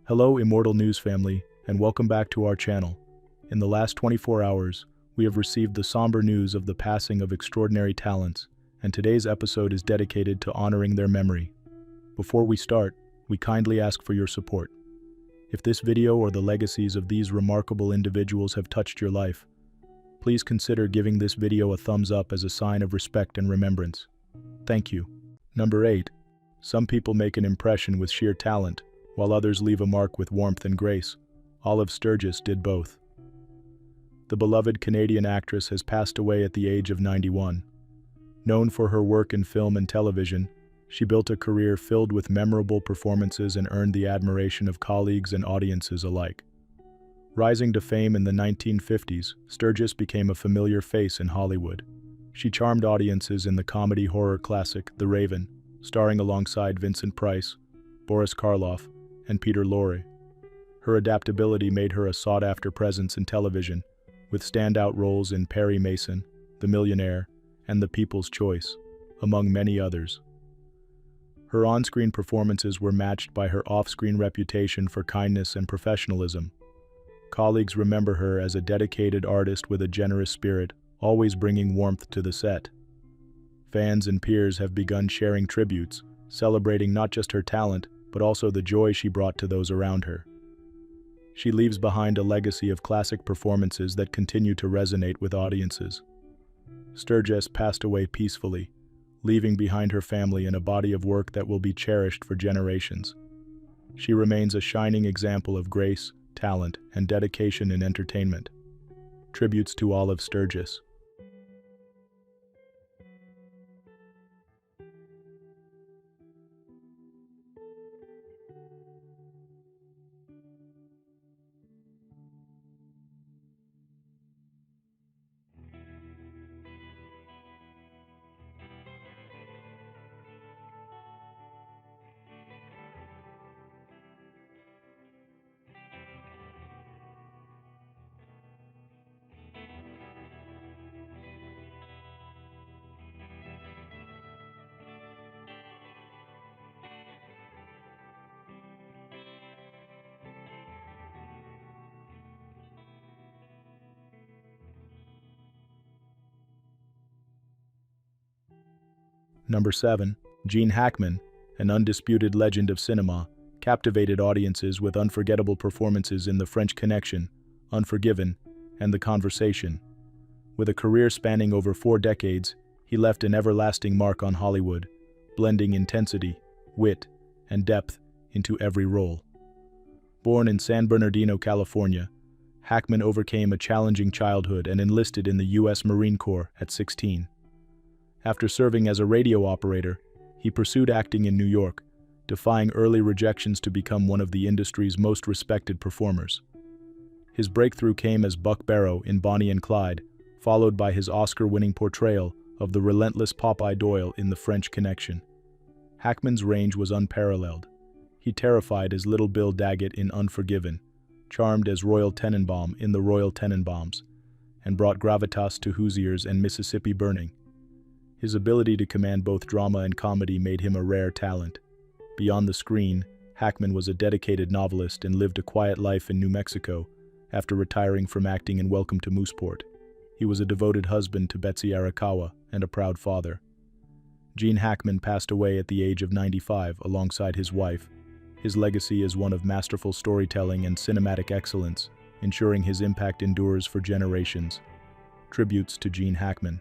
Hello, Immortal News family, and welcome back to our channel. In the last 24 hours, we have received the somber news of the passing of extraordinary talents, and today's episode is dedicated to honoring their memory. Before we start, we kindly ask for your support. If this video or the legacies of these remarkable individuals have touched your life, please consider giving this video a thumbs up as a sign of respect and remembrance. Thank you. Number 8. Some people make an impression with sheer talent, while others leave a mark with warmth and grace. Olive Sturgess did both. The beloved Canadian actress has passed away at the age of 91. Known for her work in film and television, she built a career filled with memorable performances and earned the admiration of colleagues and audiences alike. Rising to fame in the 1950s, Sturgess became a familiar face in Hollywood. She charmed audiences in the comedy horror classic The Raven, starring alongside Vincent, Boris Karloff, and Pilar Del Rey. Her adaptability made her a sought-after presence in television, with standout roles in Perry Mason, The Millionaire, and The People's Choice, among many others. Her on-screen performances were matched by her off-screen reputation for kindness and professionalism. Colleagues remember her as a dedicated artist with a generous spirit, always bringing warmth to the set. Fans and peers have begun sharing tributes, celebrating not just her talent, but also the joy she brought to those around her. She leaves behind a legacy of classic performances that continue to resonate with audiences. Sturgess passed away peacefully, leaving behind her family and a body of work that will be cherished for generations. She remains a shining example of grace, talent, and dedication in entertainment. Tributes to Olive Sturgess. Number 7. Hackman, an undisputed legend of cinema, captivated audiences with unforgettable performances in The French Connection, Unforgiven, and The Conversation. With a career spanning over 4 decades, he left an everlasting mark on Hollywood, blending intensity, wit, and depth into every role. Born in San Bernardino, California, Hackman overcame a challenging childhood and enlisted in the U.S. Marine Corps at 16. After serving as a radio operator, he pursued acting in New York, defying early rejections to become one of the industry's most respected performers. His breakthrough came as Buck Barrow in Bonnie and Clyde, followed by his Oscar-winning portrayal of the relentless Popeye Doyle in The French Connection. Hackman's range was unparalleled. He terrified as Little Bill Daggett in Unforgiven, charmed as Royal Tenenbaum in The Royal Tenenbaums, and brought gravitas to Hoosiers and Mississippi Burning. His ability to command both drama and comedy made him a rare talent. Beyond the screen, Hackman was a dedicated novelist and lived a quiet life in New Mexico after retiring from acting in Welcome to Mooseport. He was a devoted husband to Betsy Arakawa and a proud father. Hackman passed away at the age of 95 alongside his wife. His legacy is one of masterful storytelling and cinematic excellence, ensuring his impact endures for generations. Tributes to Hackman.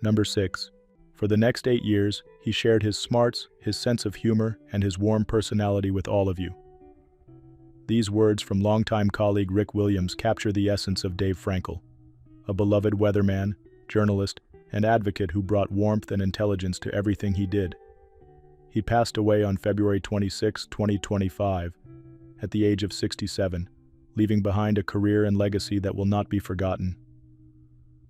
Number 6. For the next 8 years, he shared his smarts, his sense of humor, and his warm personality with all of you. These words from longtime colleague Rick Williams capture the essence of Dave Frankel, a beloved weatherman, journalist, and advocate who brought warmth and intelligence to everything he did. He passed away on February 26, 2025, at the age of 67, leaving behind a career and legacy that will not be forgotten.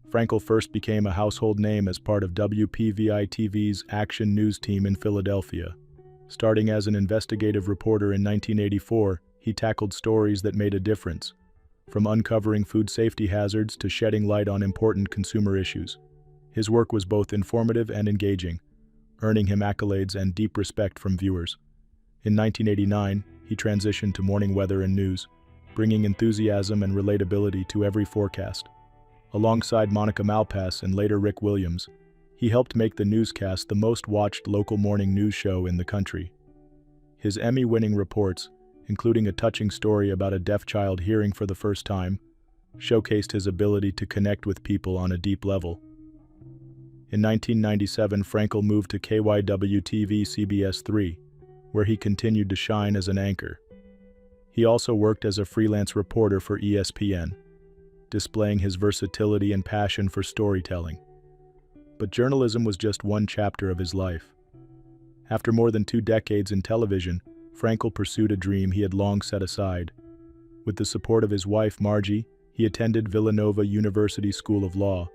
Frankel first became a household name as part of WPVI-TV's Action News team in Philadelphia. Starting as an investigative reporter in 1984, he tackled stories that made a difference, from uncovering food safety hazards to shedding light on important consumer issues. His work was both informative and engaging, earning him accolades and deep respect from viewers. In 1989, he transitioned to morning weather and news, bringing enthusiasm and relatability to every forecast. Alongside Monica Malpass and later Rick Williams, he helped make the newscast the most watched local morning news show in the country. His Emmy-winning reports, including a touching story about a deaf child hearing for the first time, showcased his ability to connect with people on a deep level. In 1997, Frankel moved to KYW-TV CBS 3, where he continued to shine as an anchor. He also worked as a freelance reporter for ESPN, displaying his versatility and passion for storytelling. But journalism was just one chapter of his life. After more than 2 decades in television, Frankel pursued a dream he had long set aside. With the support of his wife, Margie, he attended Villanova University School of Law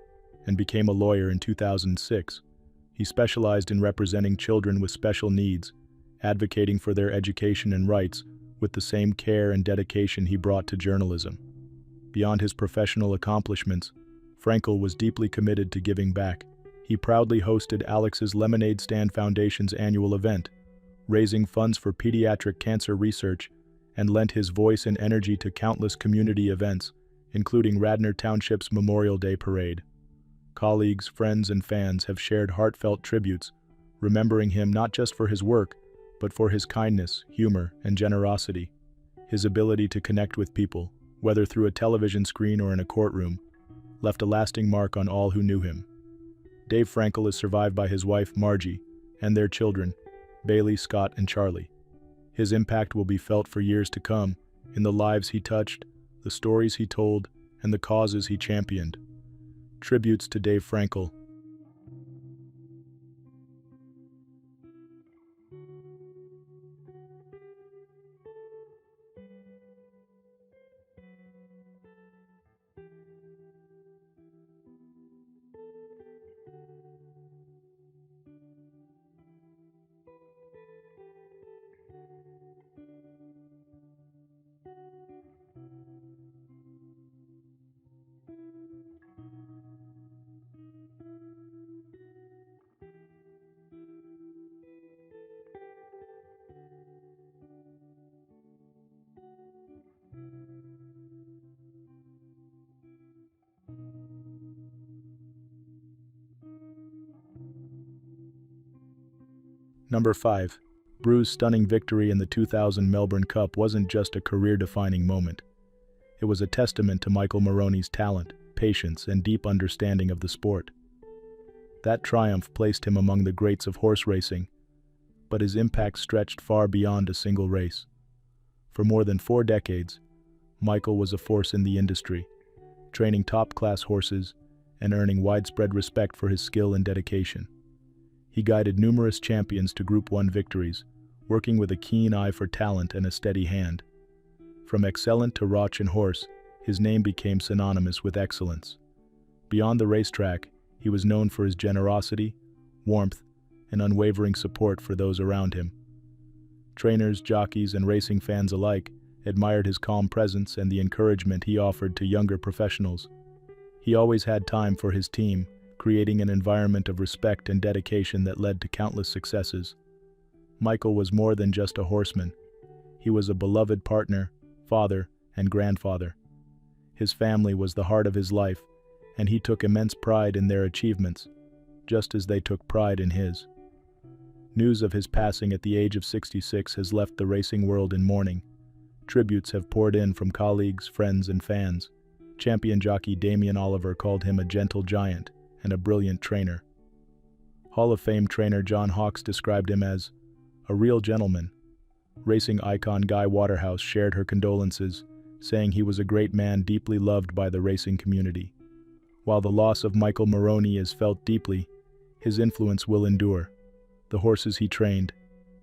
and became a lawyer in 2006. He specialized in representing children with special needs, advocating for their education and rights with the same care and dedication he brought to journalism. Beyond his professional accomplishments, Frankel was deeply committed to giving back. He proudly hosted Alex's Lemonade Stand Foundation's annual event, raising funds for pediatric cancer research, and lent his voice and energy to countless community events, including Radnor Township's Memorial Day Parade. Colleagues, friends, and fans have shared heartfelt tributes, remembering him not just for his work, but for his kindness, humor, and generosity. His ability to connect with people, whether through a television screen or in a courtroom, left a lasting mark on all who knew him. Dave Frankel is survived by his wife, Margie, and their children, Bailey, Scott, and Charlie. His impact will be felt for years to come in the lives he touched, the stories he told, and the causes he championed. Tributes to Dave Frankel. Number 5. Brew's stunning victory in the 2000 Melbourne Cup wasn't just a career-defining moment. It was a testament to Michael Moroney's talent, patience, and deep understanding of the sport. That triumph placed him among the greats of horse racing, but his impact stretched far beyond a single race. For more than 4 decades, Michael was a force in the industry, training top-class horses and earning widespread respect for his skill and dedication. He guided numerous champions to Group 1 victories, working with a keen eye for talent and a steady hand. From excellent to Roach and Horse, his name became synonymous with excellence. Beyond the racetrack, he was known for his generosity, warmth, and unwavering support for those around him. Trainers, jockeys, and racing fans alike admired his calm presence and the encouragement he offered to younger professionals. He always had time for his team, creating an environment of respect and dedication that led to countless successes. Michael was more than just a horseman. He was a beloved partner, father, and grandfather. His family was the heart of his life, and he took immense pride in their achievements, just as they took pride in his. News of his passing at the age of 66 has left the racing world in mourning. Tributes have poured in from colleagues, friends, and fans. Champion jockey Damien Oliver called him a gentle giant and a brilliant trainer. Hall of Fame trainer John Hawkes described him as a real gentleman. Racing icon Guy Waterhouse shared her condolences, saying he was a great man deeply loved by the racing community. While the loss of Michael Moroney is felt deeply, his influence will endure. The horses he trained,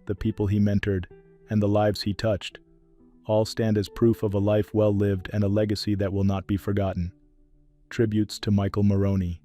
the people he mentored, and the lives he touched all stand as proof of a life well lived and a legacy that will not be forgotten. Tributes to Michael Moroney.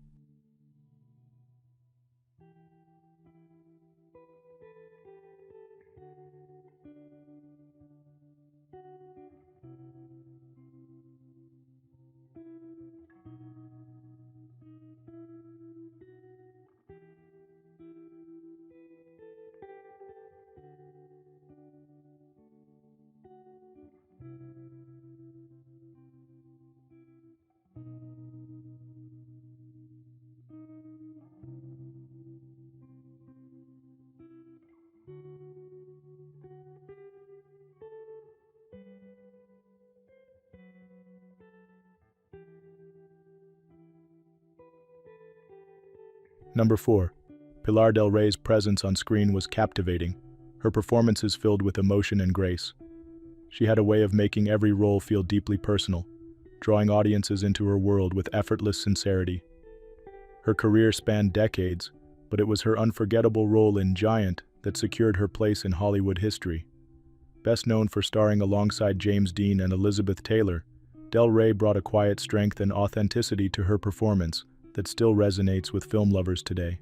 Number 4. Pilar Del Rey's presence on screen was captivating, her performances filled with emotion and grace. She had a way of making every role feel deeply personal, drawing audiences into her world with effortless sincerity. Her career spanned decades, but it was her unforgettable role in Giant that secured her place in Hollywood history. Best known for starring alongside James Dean and Elizabeth Taylor, Del Rey brought a quiet strength and authenticity to her performance that still resonates with film lovers today.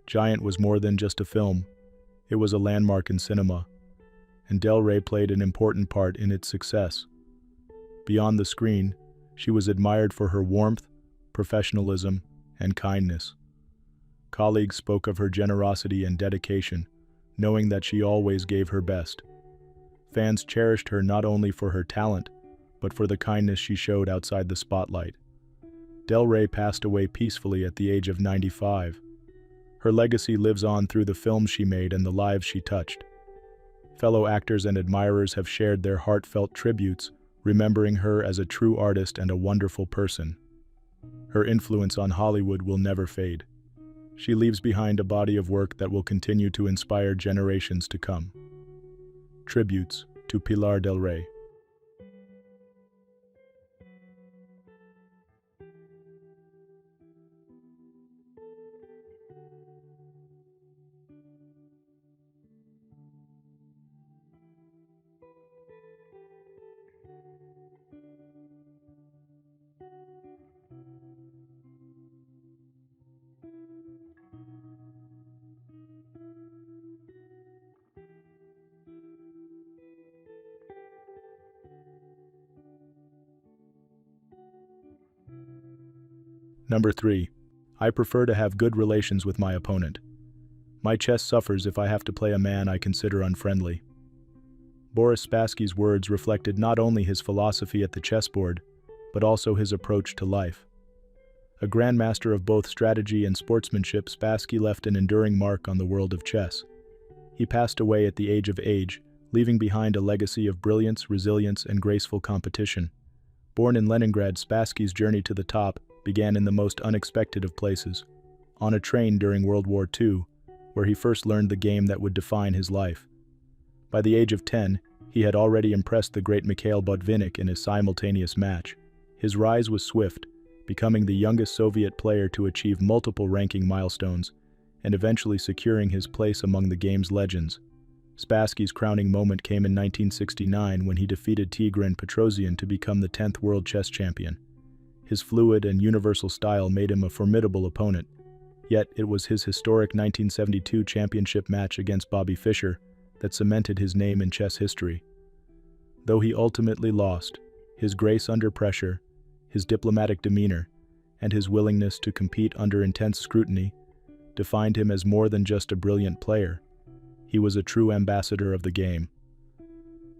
Giant was more than just a film, it was a landmark in cinema, and Del Rey played an important part in its success. Beyond the screen, she was admired for her warmth, professionalism, and kindness. Colleagues spoke of her generosity and dedication, knowing that she always gave her best. Fans cherished her not only for her talent, but for the kindness she showed outside the spotlight. Del Rey passed away peacefully at the age of 95. Her legacy lives on through the films she made and the lives she touched. Fellow actors and admirers have shared their heartfelt tributes, remembering her as a true artist and a wonderful person. Her influence on Hollywood will never fade. She leaves behind a body of work that will continue to inspire generations to come. Tributes to Pilar Del Rey. Number 3. I prefer to have good relations with my opponent. My chess suffers if I have to play a man I consider unfriendly. Boris Spassky's words reflected not only his philosophy at the chessboard, but also his approach to life. A grandmaster of both strategy and sportsmanship, Spassky left an enduring mark on the world of chess. He passed away at the age, leaving behind a legacy of brilliance, resilience, and graceful competition. Born in Leningrad, Spassky's journey to the top began in the most unexpected of places, on a train during World War II, where he first learned the game that would define his life. By the age of 10, he had already impressed the great Mikhail Botvinnik in a simultaneous match. His rise was swift, becoming the youngest Soviet player to achieve multiple ranking milestones, and eventually securing his place among the game's legends. Spassky's crowning moment came in 1969 when he defeated Tigran Petrosian to become the 10th world chess champion. His fluid and universal style made him a formidable opponent, yet it was his historic 1972 championship match against Bobby Fischer that cemented his name in chess history. Though he ultimately lost, his grace under pressure, his diplomatic demeanor, and his willingness to compete under intense scrutiny defined him as more than just a brilliant player. He was a true ambassador of the game.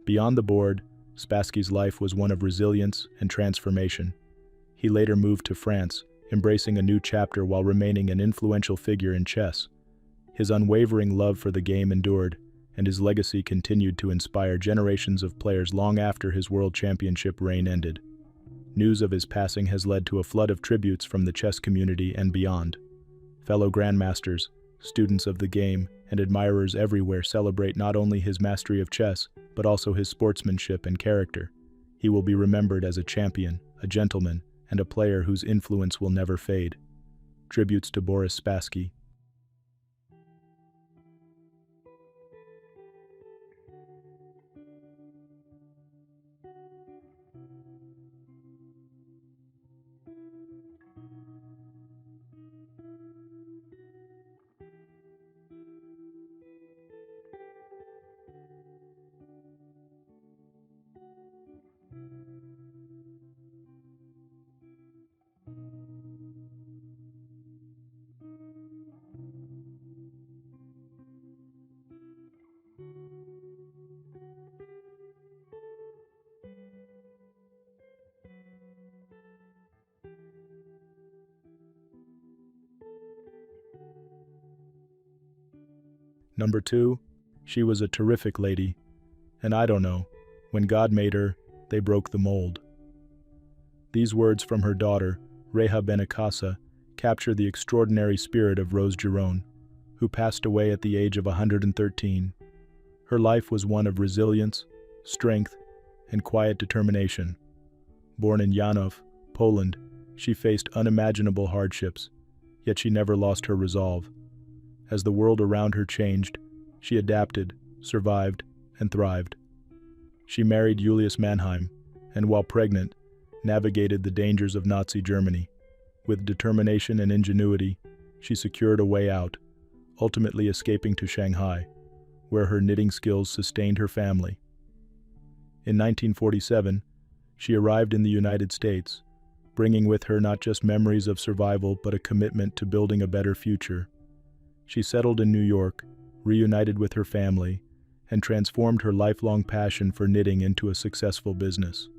Beyond the board, Spassky's life was one of resilience and transformation. He later moved to France, embracing a new chapter while remaining an influential figure in chess. His unwavering love for the game endured, and his legacy continued to inspire generations of players long after his world championship reign ended. News of his passing has led to a flood of tributes from the chess community and beyond. Fellow grandmasters, students of the game, and admirers everywhere celebrate not only his mastery of chess, but also his sportsmanship and character. He will be remembered as a champion, a gentleman, and a player whose influence will never fade. Tributes to Boris Spassky. Number 2, she was a terrific lady, and I don't know, when God made her, they broke the mold. These words from her daughter, Reha Benacasa, capture the extraordinary spirit of Rose Girone, who passed away at the age of 113. Her life was one of resilience, strength, and quiet determination. Born in Janov, Poland, she faced unimaginable hardships, yet she never lost her resolve. As the world around her changed, she adapted, survived, and thrived. She married Julius Mannheim, and while pregnant, navigated the dangers of Nazi Germany. With determination and ingenuity, she secured a way out, ultimately escaping to Shanghai, where her knitting skills sustained her family. In 1947, she arrived in the United States, bringing with her not just memories of survival but a commitment to building a better future. She settled in New York, reunited with her family, and transformed her lifelong passion for knitting into a successful business.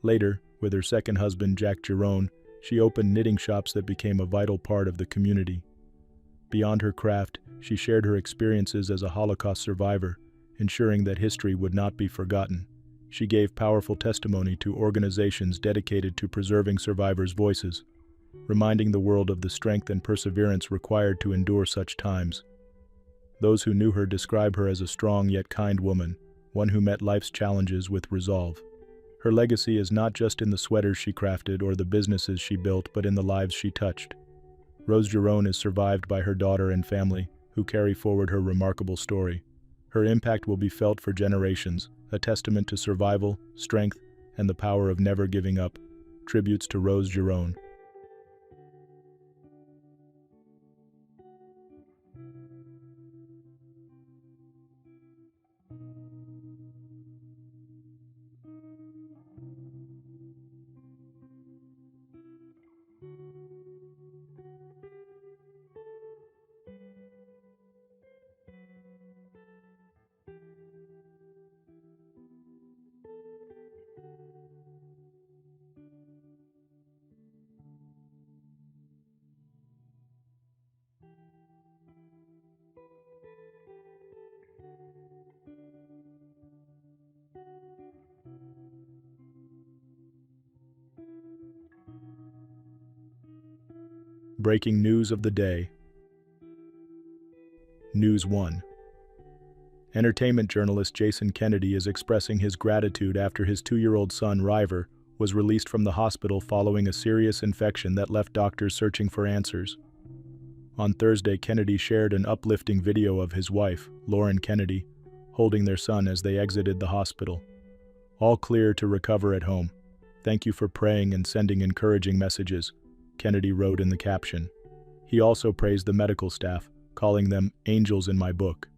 Later, with her second husband Jack Girone, she opened knitting shops that became a vital part of the community. Beyond her craft, she shared her experiences as a Holocaust survivor, ensuring that history would not be forgotten. She gave powerful testimony to organizations dedicated to preserving survivors' voices, reminding the world of the strength and perseverance required to endure such times. Those who knew her describe her as a strong yet kind woman, one who met life's challenges with resolve. Her legacy is not just in the sweaters she crafted or the businesses she built, but in the lives she touched. Rose Girone is survived by her daughter and family, who carry forward her remarkable story. Her impact will be felt for generations, a testament to survival, strength, and the power of never giving up. Tributes to Rose Girone. Breaking news of the day. News 1. Entertainment journalist Jason Kennedy is expressing his gratitude after his 2-year-old son, River, was released from the hospital following a serious infection that left doctors searching for answers. On Thursday, Kennedy shared an uplifting video of his wife, Lauren Kennedy, holding their son as they exited the hospital. "All clear to recover at home. Thank you for praying and sending encouraging messages," Kennedy wrote in the caption. He also praised the medical staff, calling them angels in my book.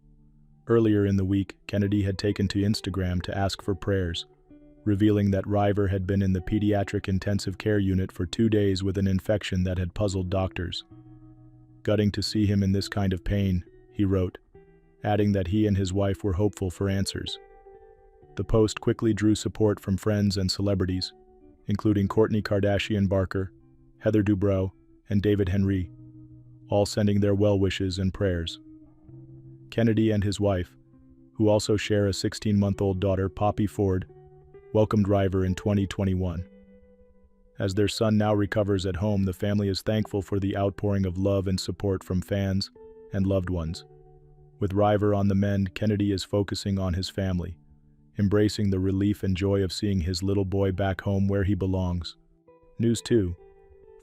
Earlier in the week, Kennedy had taken to Instagram to ask for prayers, revealing that River had been in the pediatric intensive care unit for 2 days with an infection that had puzzled doctors. "Gutting to see him in this kind of pain," he wrote, adding that he and his wife were hopeful for answers. The post quickly drew support from friends and celebrities, including Kourtney Kardashian Barker, Heather Dubrow, and David Henry, all sending their well wishes and prayers. Kennedy and his wife, who also share a 16-month-old daughter, Poppy Ford, welcomed River in 2021. As their son now recovers at home, the family is thankful for the outpouring of love and support from fans and loved ones. With River on the mend, Kennedy is focusing on his family, embracing the relief and joy of seeing his little boy back home where he belongs. News 2.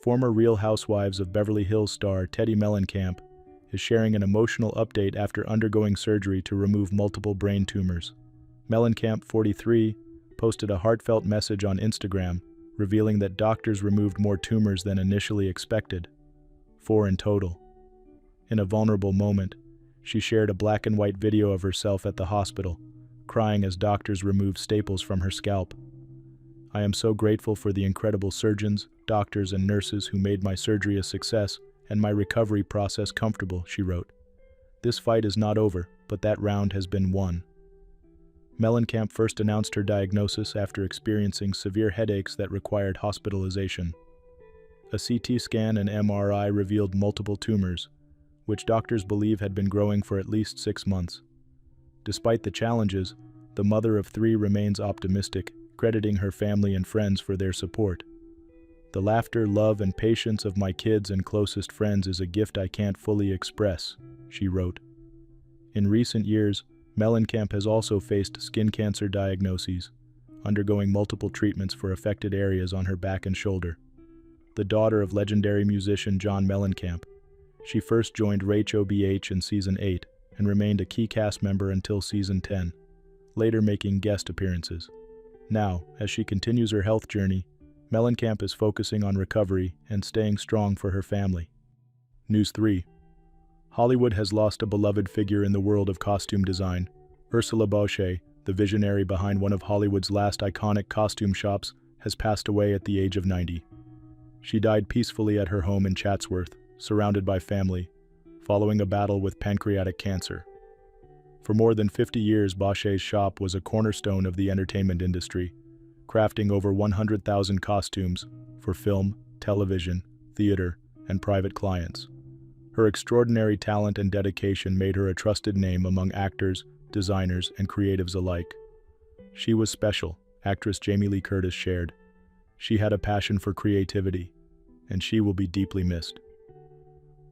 Former Real Housewives of Beverly Hills star TodaY Mellencamp is sharing an emotional update after undergoing surgery to remove multiple brain tumors. Mellencamp, 43, posted a heartfelt message on Instagram, revealing that doctors removed more tumors than initially expected, 4 in total. In a vulnerable moment, she shared a black and white video of herself at the hospital, crying as doctors removed staples from her scalp. "I am so grateful for the incredible surgeons, doctors, and nurses who made my surgery a success and my recovery process comfortable," she wrote. "This fight is not over, but that round has been won." Mellencamp first announced her diagnosis after experiencing severe headaches that required hospitalization. A CT scan and MRI revealed multiple tumors, which doctors believe had been growing for at least 6 months. Despite the challenges, the mother of 3 remains optimistic, crediting her family and friends for their support. "The laughter, love, and patience of my kids and closest friends is a gift I can't fully express," she wrote. In recent years, Mellencamp has also faced skin cancer diagnoses, undergoing multiple treatments for affected areas on her back and shoulder. The daughter of legendary musician John Mellencamp, she first joined Rach OBH in Season 8 and remained a key cast member until Season 10, later making guest appearances. Now, as she continues her health journey, Mellencamp is focusing on recovery and staying strong for her family. News 3. Hollywood has lost a beloved figure in the world of costume design. Ursula Boschet, the visionary behind one of Hollywood's last iconic costume shops, has passed away at the age of 90. She died peacefully at her home in Chatsworth, surrounded by family, following a battle with pancreatic cancer. For more than 50 years, Boschet's shop was a cornerstone of the entertainment industry, crafting over 100,000 costumes for film, television, theater, and private clients. Her extraordinary talent and dedication made her a trusted name among actors, designers, and creatives alike. "She was special," actress Jamie Lee Curtis shared. "She had a passion for creativity, and she will be deeply missed."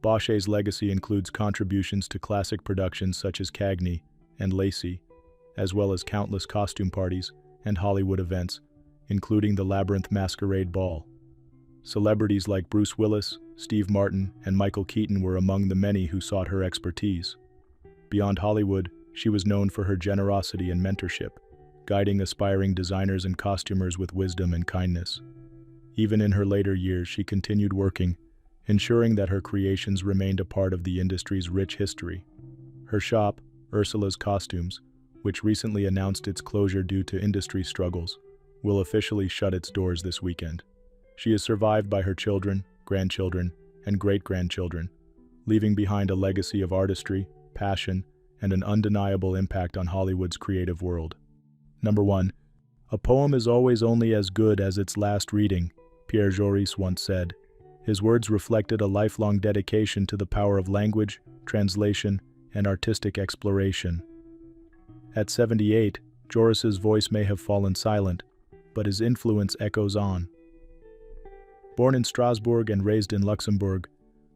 Boschet's legacy includes contributions to classic productions such as Cagney and Lacey, as well as countless costume parties and Hollywood events, including the Labyrinth Masquerade Ball. Celebrities like Bruce Willis, Steve Martin, and Michael Keaton were among the many who sought her expertise. Beyond Hollywood, she was known for her generosity and mentorship, guiding aspiring designers and costumers with wisdom and kindness. Even in her later years, she continued working, ensuring that her creations remained a part of the industry's rich history. Her shop, Ursula's Costumes, which recently announced its closure due to industry struggles, will officially shut its doors this weekend. She is survived by her children, grandchildren, and great-grandchildren, leaving behind a legacy of artistry, passion, and an undeniable impact on Hollywood's creative world. Number 1. A poem is always only as good as its last reading, Pierre Joris once said. His words reflected a lifelong dedication to the power of language, translation, and artistic exploration. At 78, Joris's voice may have fallen silent, but his influence echoes on. Born in Strasbourg and raised in Luxembourg,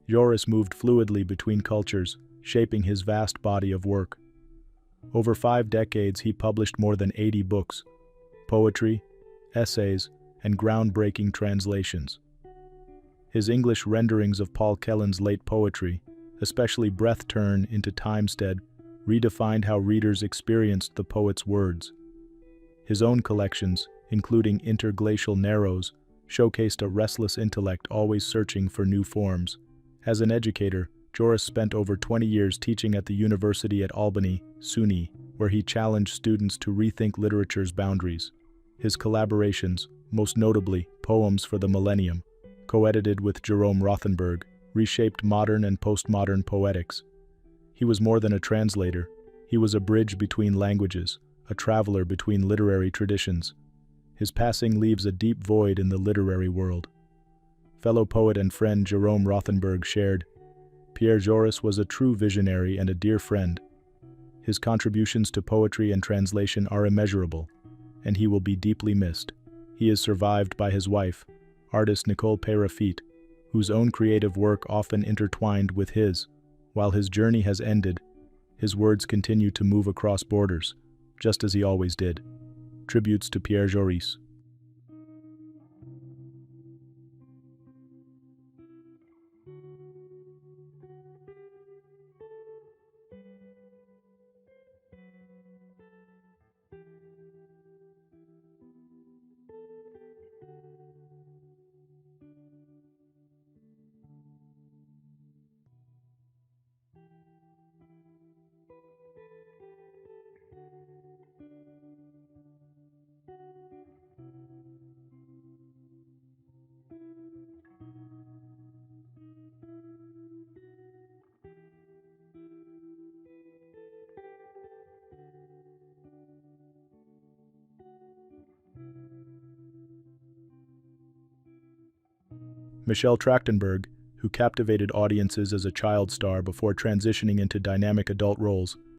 Joris moved fluidly between cultures, shaping his vast body of work. Over 5 decades, he published more than 80 books, poetry, essays, and groundbreaking translations. His English renderings of Paul Kellen's late poetry, especially Breath Turn into Timestead, redefined how readers experienced the poet's words. His own collections, including Interglacial Narrows, showcased a restless intellect always searching for new forms. As an educator, Joris spent over 20 years teaching at the University at Albany, SUNY, where he challenged students to rethink literature's boundaries. His collaborations, most notably Poems for the Millennium, co-edited with Jerome Rothenberg, reshaped modern and postmodern poetics. He was more than a translator. He was a bridge between languages, a traveler between literary traditions. His passing leaves a deep void in the literary world. Fellow poet and friend Jerome Rothenberg shared, "Pierre Joris was a true visionary and a dear friend. His contributions to poetry and translation are immeasurable, and he will be deeply missed. He is survived by his wife, artist Nicole Perrafite, whose own creative work often intertwined with his. While his journey has ended, his words continue to move across borders, just as he always did. Tributes to Pierre Joris. Michelle Trachtenberg, who captivated audiences as a child star before transitioning into dynamic adult roles,